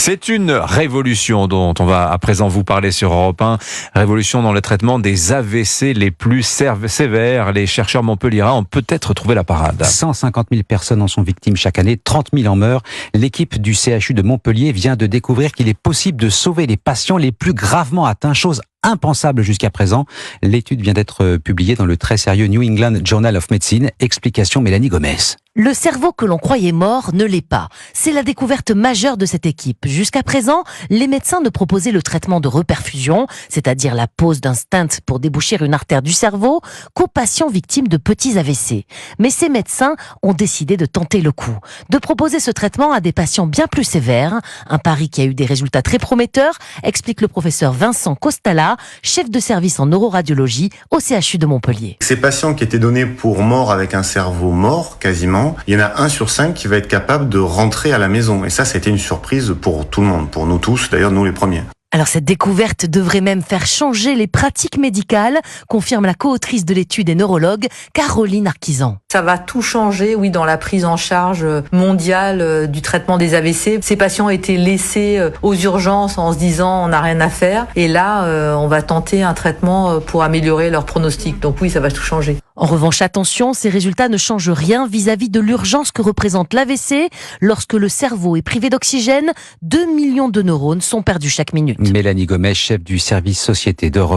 C'est une révolution dont on va à présent vous parler sur Europe 1. Révolution dans le traitement des AVC les plus sévères. Les chercheurs montpelliérains ont peut-être trouvé la parade. 150 000 personnes en sont victimes chaque année, 30 000 en meurent. L'équipe du CHU de Montpellier vient de découvrir qu'il est possible de sauver les patients les plus gravement atteints, chose impensable jusqu'à présent. L'étude vient d'être publiée dans le très sérieux New England Journal of Medicine. Explication Mélanie Gomez. Le cerveau que l'on croyait mort ne l'est pas. C'est la découverte majeure de cette équipe. Jusqu'à présent, les médecins ne proposaient le traitement de reperfusion, c'est-à-dire la pose d'un stent pour déboucher une artère du cerveau, qu'aux patients victimes de petits AVC. Mais ces médecins ont décidé de tenter le coup, de proposer ce traitement à des patients bien plus sévères. Un pari qui a eu des résultats très prometteurs, explique le professeur Vincent Costala, chef de service en neuroradiologie au CHU de Montpellier. Ces patients qui étaient donnés pour morts avec un cerveau mort, quasiment, il y en a 1 sur 5 qui va être capable de rentrer à la maison. Et ça a été une surprise pour tout le monde, pour nous tous, d'ailleurs nous les premiers. Alors cette découverte devrait même faire changer les pratiques médicales, confirme la co-autrice de l'étude et neurologue Caroline Arquisan. Ça va tout changer, oui, dans la prise en charge mondiale du traitement des AVC. Ces patients étaient laissés aux urgences en se disant on n'a rien à faire. Et là, on va tenter un traitement pour améliorer leur pronostic. Donc oui, ça va tout changer. En revanche, attention, ces résultats ne changent rien vis-à-vis de l'urgence que représente l'AVC. Lorsque le cerveau est privé d'oxygène, 2 millions de neurones sont perdus chaque minute. Mélanie Gomez, chef du service Société d'Europe.